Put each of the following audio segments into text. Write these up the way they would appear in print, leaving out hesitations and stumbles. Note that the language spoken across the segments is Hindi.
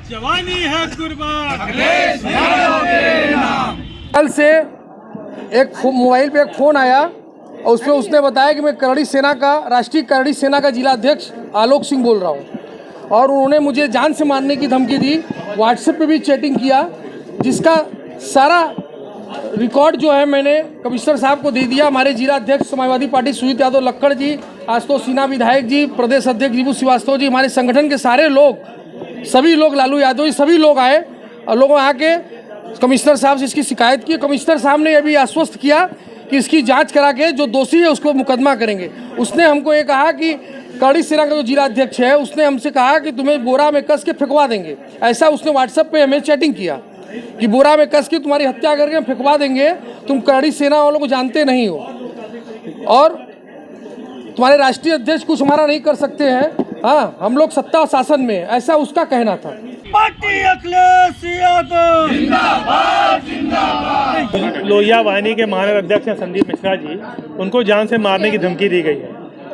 जवानी है कुर्बान। कल से एक मोबाइल पे एक फ़ोन आया और उसमें उसने बताया कि मैं करड़ी सेना का राष्ट्रीय करड़ी सेना का जिला अध्यक्ष आलोक सिंह बोल रहा हूँ और उन्होंने मुझे जान से मारने की धमकी दी। व्हाट्सएप पे भी चैटिंग किया जिसका सारा रिकॉर्ड जो है मैंने कमिश्नर साहब को दे दिया। हमारे जिला अध्यक्ष समाजवादी पार्टी सुजीत यादव लक्कड़ जी, आशुतोष सिन्हा विधायक जी, प्रदेश अध्यक्ष जीबू श्रीवास्तव जी, हमारे संगठन के सारे लोग, सभी लोग, लालू यादव जी, सभी लोग आए और लोगों आके कमिश्नर साहब से इसकी शिकायत की। कमिश्नर साहब ने यह भी आश्वस्त किया कि इसकी जांच करा के जो दोषी है उसको मुकदमा करेंगे। उसने हमको ये कहा कि करड़ी सेना का जो जिला अध्यक्ष है उसने हमसे कहा कि तुम्हें बोरा में कस के फेंकवा देंगे। ऐसा उसने व्हाट्सएप पे हमें चैटिंग किया कि बोरा में कस के तुम्हारी हत्या करके फेंकवा देंगे, तुम करड़ी सेना वालों को जानते नहीं हो और तुम्हारे राष्ट्रीय अध्यक्ष कुछ हमारा नहीं कर सकते हैं। हाँ, हम लोग सत्ता और शासन में, ऐसा उसका कहना था। पार्टी अखिलेश यादव जिंदाबाद जिंदाबाद। लोहिया वाहिनी के महानगर अध्यक्ष हैं संदीप मिश्रा जी, उनको जान से मारने की धमकी दी गई है।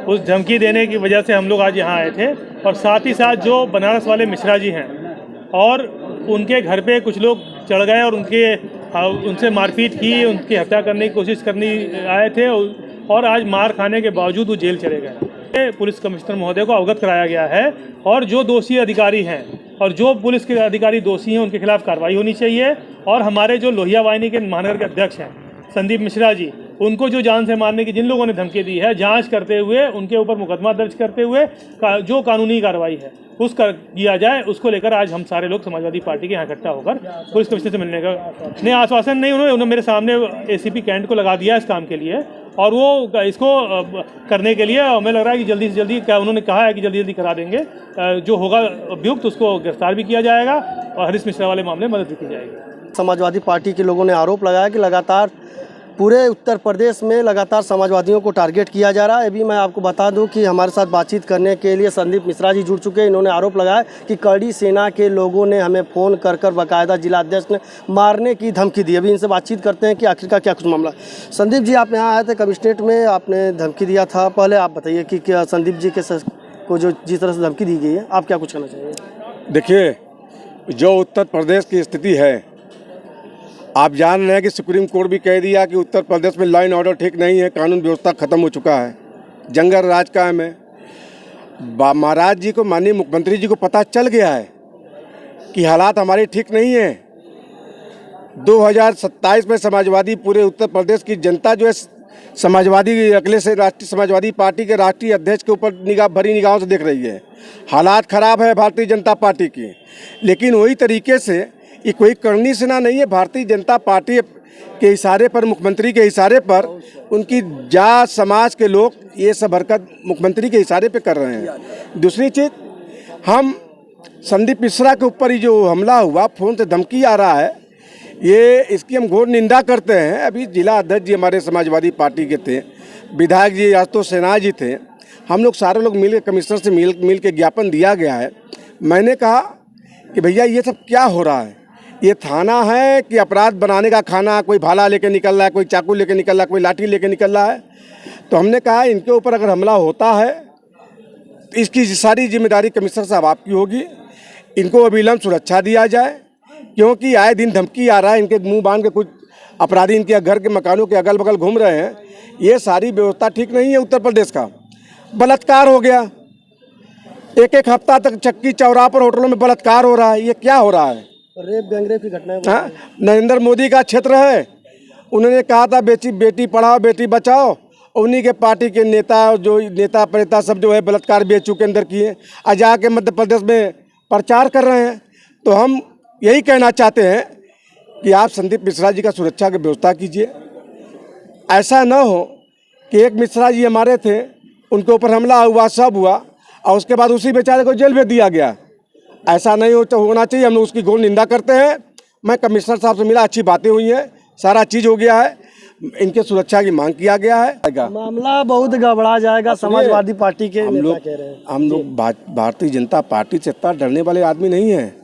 उस धमकी देने की वजह से हम लोग आज यहाँ आए थे और साथ ही साथ जो बनारस वाले मिश्रा जी हैं और उनके घर पे कुछ लोग चढ़ गए और उनसे मारपीट की, उनकी हत्या करने की कोशिश करनी आए थे और आज मार खाने के बावजूद वो जेल चले गए। पुलिस कमिश्नर महोदय को अवगत कराया गया है और जो दोषी अधिकारी हैं और जो पुलिस के अधिकारी दोषी हैं उनके खिलाफ कार्रवाई होनी चाहिए। और हमारे जो लोहिया वाहिनी के महानगर के अध्यक्ष हैं संदीप मिश्रा जी, उनको जो जान से मारने की जिन लोगों ने धमकी दी है, जांच करते हुए उनके ऊपर मुकदमा दर्ज करते हुए जो कानूनी कार्रवाई है उसका किया जाए, उसको लेकर आज हम सारे लोग समाजवादी पार्टी के यहाँ इकट्ठा होकर पुलिस कमिश्नर से मिलने का नहीं आश्वासन नहीं, उन्होंने मेरे सामने एसीपी कैंट को लगा दिया इस काम के लिए और वो इसको करने के लिए हमें लग रहा है कि जल्दी से जल्दी, क्या उन्होंने कहा है कि जल्दी जल्दी करा देंगे, जो होगा अभियुक्त उसको गिरफ्तार भी किया जाएगा और हरीश मिश्रा वाले मामले में मदद भी की जाएगी। समाजवादी पार्टी के लोगों ने आरोप लगाया कि लगातार पूरे उत्तर प्रदेश में लगातार समाजवादियों को टारगेट किया जा रहा है। अभी मैं आपको बता दूं कि हमारे साथ बातचीत करने के लिए संदीप मिश्रा जी जुड़ चुके हैं। इन्होंने आरोप लगाया कि करड़ी सेना के लोगों ने हमें फ़ोन कर बाकायदा जिला अध्यक्ष ने मारने की धमकी दी। अभी इनसे बातचीत करते हैं कि आखिर का क्या कुछ मामला। संदीप जी, आप यहाँ आए थे कमिश्नरेट में, आपने धमकी दिया था, पहले आप बताइए कि क्या संदीप जी के को जो जिस तरह से धमकी दी गई है, आप क्या कुछ कहना चाहिए? देखिए, जो उत्तर प्रदेश की स्थिति है, आप जान रहे हैं कि सुप्रीम कोर्ट भी कह दिया कि उत्तर प्रदेश में लॉ एंड ऑर्डर ठीक नहीं है, कानून व्यवस्था खत्म हो चुका है, जंगल राज कायम है। महाराज जी को, माननीय मुख्यमंत्री जी को पता चल गया है कि हालात हमारे ठीक नहीं है। 2027 में समाजवादी, पूरे उत्तर प्रदेश की जनता जो है समाजवादी, अखिलेश राष्ट्रीय समाजवादी पार्टी के राष्ट्रीय अध्यक्ष के ऊपर भरी निगाहों से देख रही है। हालात खराब है भारतीय जनता पार्टी की, लेकिन वही तरीके से ये कोई करनी सेना नहीं है। भारतीय जनता पार्टी के इशारे पर, मुख्यमंत्री के इशारे पर, उनकी जात समाज के लोग ये सब हरकत मुख्यमंत्री के इशारे पे कर रहे हैं। दूसरी चीज़, हम संदीप मिश्रा के ऊपर ही जो हमला हुआ, फ़ोन से धमकी आ रहा है, ये इसकी हम घोर निंदा करते हैं। अभी जिला अध्यक्ष जी हमारे समाजवादी पार्टी के थे, विधायक जी आशुतोष सिन्हा जी थे, हम लोग सारे लोग मिल के कमिश्नर से मिल के ज्ञापन दिया गया है। मैंने कहा कि भैया ये सब क्या हो रहा है, ये थाना है कि अपराध बनाने का खाना? कोई भाला लेके निकल रहा है, कोई चाकू लेके निकल रहा है, कोई लाठी लेके निकल रहा है। तो हमने कहा इनके ऊपर अगर हमला होता है तो इसकी सारी जिम्मेदारी कमिश्नर साहब आपकी होगी। इनको अविलंब सुरक्षा दिया जाए, क्योंकि आए दिन धमकी आ रहा है, इनके मुंह बांध के कुछ अपराधी इनके घर के मकानों के अगल बगल घूम रहे हैं। ये सारी व्यवस्था ठीक नहीं है। उत्तर प्रदेश का बलात्कार हो गया, एक हफ्ता तक चक्की चौराहा पर होटलों में बलात्कार हो रहा है। ये क्या हो रहा है? रेप गैंगरेप की घटना है। हाँ, नरेंद्र मोदी का क्षेत्र है, उन्होंने कहा था बेटी पढ़ाओ बेटी बचाओ, उन्हीं के पार्टी के नेता, जो नेता प्रेता सब जो है बलात्कार बेचू के अंदर किए, आज जाके मध्य प्रदेश में प्रचार कर रहे हैं। तो हम यही कहना चाहते हैं कि आप संदीप मिश्रा जी का सुरक्षा की व्यवस्था कीजिए। ऐसा न हो कि एक मिश्रा जी हमारे थे, उनके ऊपर हमला हुआ, सब हुआ और उसके बाद उसी बेचारे को जेल भेज दिया गया। ऐसा नहीं होना चाहिए। हम लोग उसकी घोर निंदा करते हैं। मैं कमिश्नर साहब से मिला, अच्छी बातें हुई हैं, सारा चीज़ हो गया है, इनके सुरक्षा की मांग किया गया है। मामला बहुत गड़बड़ा जाएगा। समाजवादी पार्टी के नेता कह रहे हैं। हम लोग भारतीय जनता पार्टी से इतना डरने वाले आदमी नहीं हैं।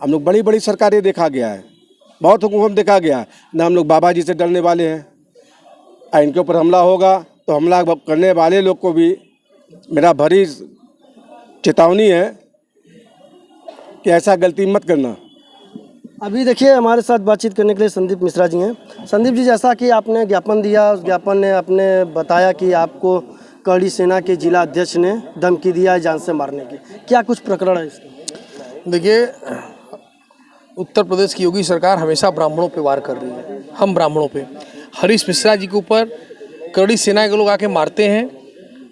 हम लोग बड़ी बड़ी सरकारें देखा गया है, बहुत हुकूमत देखा गया है, न हम लोग बाबा जी से डरने वाले हैं। इनके ऊपर हमला होगा तो हमला करने वाले लोग को भी मेरा भरी चेतावनी है कि ऐसा गलती मत करना। अभी देखिए हमारे साथ बातचीत करने के लिए संदीप मिश्रा जी हैं। संदीप जी, जैसा कि आपने ज्ञापन दिया, उस ज्ञापन ने आपने बताया कि आपको करड़ी सेना के जिला अध्यक्ष ने धमकी दिया है जान से मारने की, क्या कुछ प्रकरण है इसका? देखिए, उत्तर प्रदेश की योगी सरकार हमेशा ब्राह्मणों पे वार कर रही है। हम ब्राह्मणों पे हरीश मिश्रा जी के ऊपर करड़ी सेना के लोग आके मारते हैं,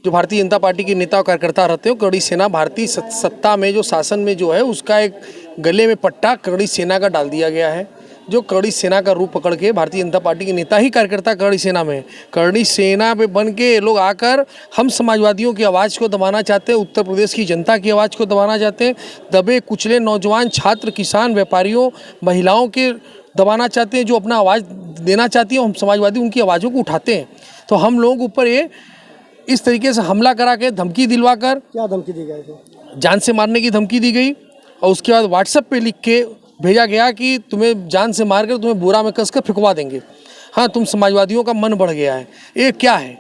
जो भारतीय जनता पार्टी के नेता और कार्यकर्ता रहते हो। करड़ी सेना भारतीय सत्ता में जो शासन में जो है उसका एक गले में पट्टा करड़ी सेना का डाल दिया गया है, जो करड़ी सेना का रूप पकड़ के भारतीय जनता पार्टी के नेता ही कार्यकर्ता करड़ी सेना में, करड़ी सेना पे बन के ये लोग आकर हम समाजवादियों की आवाज़ को दबाना चाहते हैं, उत्तर प्रदेश की जनता की आवाज़ को दबाना चाहते हैं, दबे कुचले नौजवान, छात्र, किसान, व्यापारियों, महिलाओं के दबाना चाहते हैं, जो अपना आवाज़ देना चाहती है। हम समाजवादी उनकी आवाज़ों को उठाते हैं। तो हम लोगों के ऊपर ये इस तरीके से हमला करा के धमकी दिलवा कर, क्या धमकी दी गई? जान से मारने की धमकी दी गई और उसके बाद व्हाट्सएप पे लिख के भेजा गया कि तुम्हें जान से मार कर तुम्हें बोरा में कसकर फिकवा देंगे। हाँ, तुम समाजवादियों का मन बढ़ गया है। ये क्या है?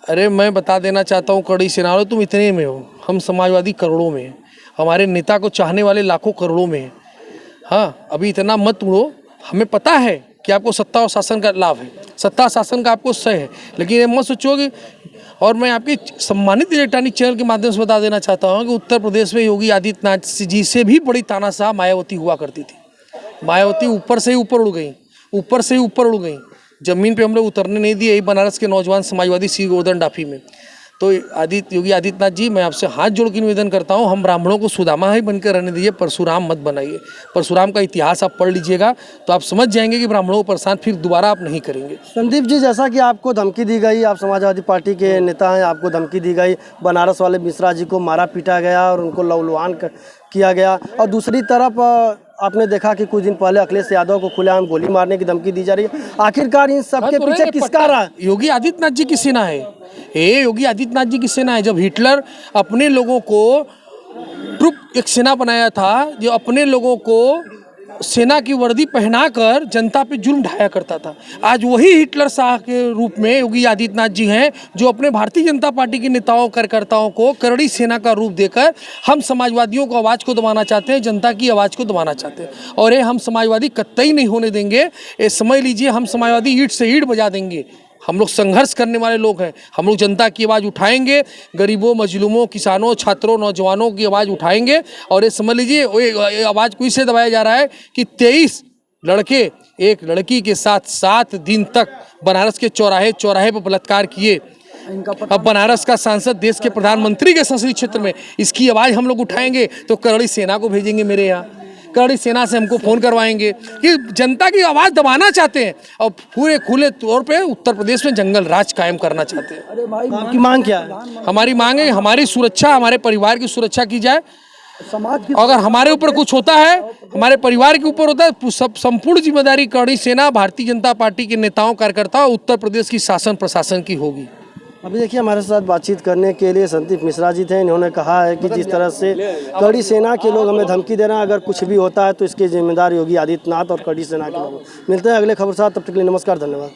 अरे मैं बता देना चाहता हूँ करड़ी सेना वालों, तुम इतने में हो, हम समाजवादी करोड़ों में हैं, हमारे नेता को चाहने वाले लाखों करोड़ों में हैं। हाँ, अभी इतना मत उड़ो। हमें पता है कि आपको सत्ता और शासन का लाभ है, सत्ता शासन का आपको सह है, लेकिन ये मत सोचो कि, और मैं आपके सम्मानित इलेक्ट्रॉनिक चैनल के माध्यम से बता देना चाहता हूँ कि उत्तर प्रदेश में योगी आदित्यनाथ जी से भी बड़ी तानाशाह मायावती हुआ करती थी। मायावती ऊपर से ही ऊपर उड़ गई, ऊपर से ही ऊपर उड़ गई, ज़मीन पे हम लोग उतरने नहीं दिए। यही बनारस के नौजवान समाजवादी श्री गोवर्धन डाफी में। तो योगी आदित्यनाथ जी, मैं आपसे हाथ जोड़ के निवेदन करता हूं, हम ब्राह्मणों को सुदामा ही बनकर रहने दीजिए, परशुराम मत बनाइए। परशुराम का इतिहास आप पढ़ लीजिएगा तो आप समझ जाएंगे कि ब्राह्मणों को परेशान फिर दोबारा आप नहीं करेंगे। संदीप जी, जैसा कि आपको धमकी दी गई, आप समाजवादी पार्टी के नेता हैं, आपको धमकी दी गई, बनारस वाले मिश्रा जी को मारा पीटा गया और उनको लहूलुहान किया गया, और दूसरी तरफ आपने देखा कि कुछ दिन पहले अखिलेश यादव को खुलेआम गोली मारने की धमकी दी जा रही है। आखिरकार इन सब के पीछे किसका रहा? योगी आदित्यनाथ जी की सेना है। ये योगी आदित्यनाथ जी की सेना है। जब हिटलर अपने लोगों को ट्रुप एक सेना बनाया था, जो अपने लोगों को सेना की वर्दी पहनाकर जनता पे जुल्म ढाया करता था, आज वही हिटलर शाह के रूप में योगी आदित्यनाथ जी हैं, जो अपने भारतीय जनता पार्टी के नेताओं कार्यकर्ताओं को करड़ी सेना का रूप देकर हम समाजवादियों को आवाज़ को दबाना चाहते हैं, जनता की आवाज़ को दबाना चाहते हैं। और ये हम समाजवादी कतई नहीं होने देंगे। ये समझ लीजिए, हम समाजवादी ईंट से ईंट बजा देंगे। हम लोग संघर्ष करने वाले लोग हैं। हम लोग जनता की आवाज़ उठाएंगे, गरीबों, मजलूमों, किसानों, छात्रों, नौजवानों की आवाज़ उठाएंगे। और ये समझ लीजिए, आवाज़ को इससे दबाया जा रहा है कि 23 लड़के एक लड़की के साथ 7 दिन तक बनारस के चौराहे पर बलात्कार किए। अब बनारस का सांसद देश के प्रधानमंत्री के संसदीय क्षेत्र में इसकी आवाज़ हम लोग उठाएंगे तो करड़ी सेना को भेजेंगे मेरे यहाँ। करड़ी सेना से हमको फ़ोन करवाएंगे कि जनता की आवाज़ दबाना चाहते हैं और पूरे खुले तौर पे उत्तर प्रदेश में जंगल राज कायम करना चाहते हैं। आपकी मांग क्या है? हमारी मांग है हमारी सुरक्षा, हमारे परिवार की सुरक्षा की जाए। अगर हमारे ऊपर कुछ होता है, हमारे परिवार के ऊपर होता है, संपूर्ण जिम्मेदारी करड़ी सेना, भारतीय जनता पार्टी के नेताओं, कार्यकर्ताओं, उत्तर प्रदेश की शासन प्रशासन की होगी। अभी देखिए, हमारे साथ बातचीत करने के लिए संदीप मिश्रा जी थे। इन्होंने कहा है कि जिस तरह से करड़ी सेना के लोग हमें धमकी दे रहे हैं, अगर कुछ भी होता है तो इसके जिम्मेदार योगी आदित्यनाथ और करड़ी सेना के लोग। मिलते हैं अगले खबर साथ, तब तक के लिए नमस्कार, धन्यवाद।